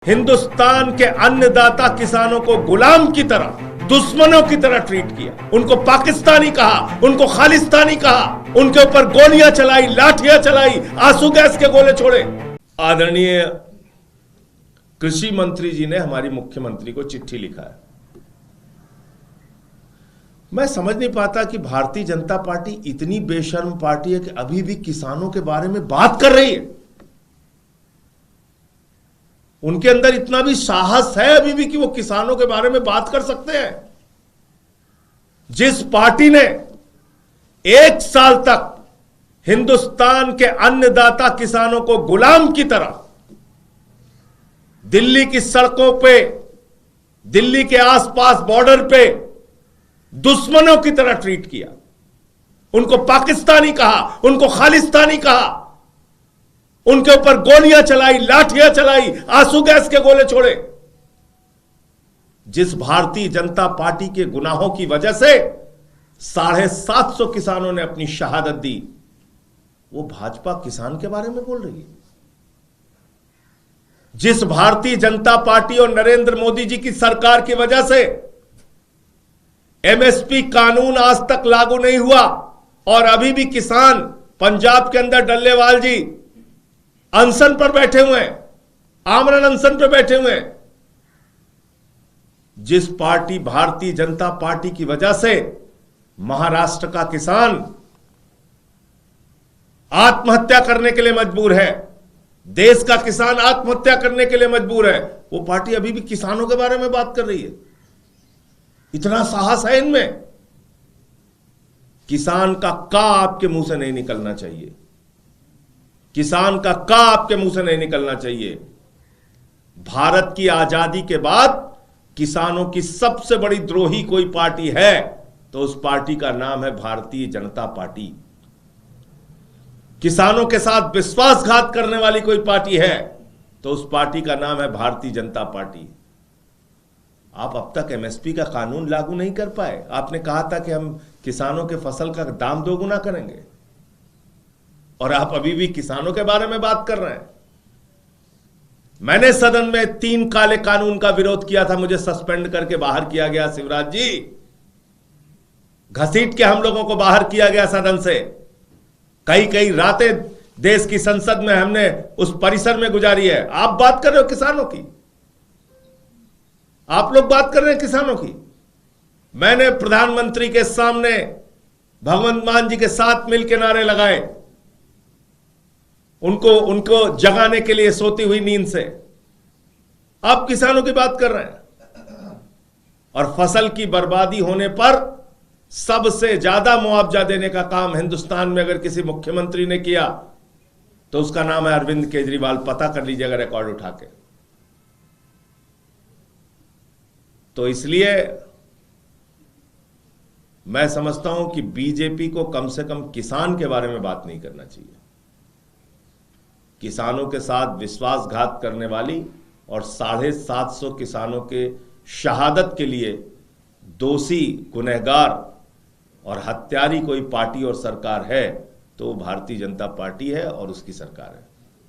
हिंदुस्तान के अन्नदाता किसानों को गुलाम की तरह, दुश्मनों की तरह ट्रीट किया। उनको पाकिस्तानी कहा, उनको खालिस्तानी कहा, उनके ऊपर गोलियां चलाई, लाठियां चलाई, आंसू गैस के गोले छोड़े। आदरणीय कृषि मंत्री जी ने हमारी मुख्यमंत्री को चिट्ठी लिखा है। मैं समझ नहीं पाता कि भारतीय जनता पार्टी इतनी बेशर्म पार्टी है कि अभी भी किसानों के बारे में बात कर रही है। उनके अंदर इतना भी साहस है अभी भी कि वो किसानों के बारे में बात कर सकते हैं। जिस पार्टी ने 1 साल तक हिंदुस्तान के अन्नदाता किसानों को गुलाम की तरह दिल्ली की सड़कों पे, दिल्ली के आसपास बॉर्डर पे दुश्मनों की तरह ट्रीट किया, उनको पाकिस्तानी कहा, उनको खालिस्तानी कहा, उनके ऊपर गोलियां चलाई, लाठियां चलाई, आंसू गैस के गोले छोड़े। जिस भारतीय जनता पार्टी के गुनाहों की वजह से 750 किसानों ने अपनी शहादत दी, वो भाजपा किसान के बारे में बोल रही है। जिस भारतीय जनता पार्टी और नरेंद्र मोदी जी की सरकार की वजह से एमएसपी कानून आज तक लागू नहीं हुआ और अभी भी किसान पंजाब के अंदर डल्लेवाल जी अनशन पर बैठे हुए हैं, आमरण अनशन पर बैठे हुए हैं। जिस पार्टी, भारतीय जनता पार्टी की वजह से महाराष्ट्र का किसान आत्महत्या करने के लिए मजबूर है, देश का किसान आत्महत्या करने के लिए मजबूर है, वो पार्टी अभी भी किसानों के बारे में बात कर रही है। इतना साहस है इनमें। किसान का का आपके मुंह से नहीं निकलना चाहिए, किसान का का आपके मुंह से नहीं निकलना चाहिए। भारत की आजादी के बाद किसानों की सबसे बड़ी द्रोही कोई पार्टी है तो उस पार्टी का नाम है भारतीय जनता पार्टी। किसानों के साथ विश्वासघात करने वाली कोई पार्टी है तो उस पार्टी का नाम है भारतीय जनता पार्टी। आप अब तक एमएसपी का कानून लागू नहीं कर पाए। आपने कहा था कि हम किसानों के फसल का दाम 2 गुना करेंगे और आप अभी भी किसानों के बारे में बात कर रहे हैं। मैंने सदन में 3 काले कानून का विरोध किया था, मुझे सस्पेंड करके बाहर किया गया। शिवराज जी, घसीट के हम लोगों को बाहर किया गया सदन से। कई रातें देश की संसद में हमने उस परिसर में गुजारी है। आप बात कर रहे हो किसानों की, आप लोग बात कर रहे हैं किसानों की। मैंने प्रधानमंत्री के सामने भगवंत मान जी के साथ मिलकर नारे लगाए, उनको जगाने के लिए सोती हुई नींद से। आप किसानों की बात कर रहे हैं। और फसल की बर्बादी होने पर सबसे ज्यादा मुआवजा देने का काम हिंदुस्तान में अगर किसी मुख्यमंत्री ने किया तो उसका नाम है अरविंद केजरीवाल। पता कर लीजिएगा रिकॉर्ड उठा के। तो इसलिए मैं समझता हूं कि बीजेपी को कम से कम किसान के बारे में बात नहीं करना चाहिए। किसानों के साथ विश्वासघात करने वाली और 750 किसानों के शहादत के लिए दोषी, गुनहगार और हत्यारी कोई पार्टी और सरकार है तो भारतीय जनता पार्टी है और उसकी सरकार है।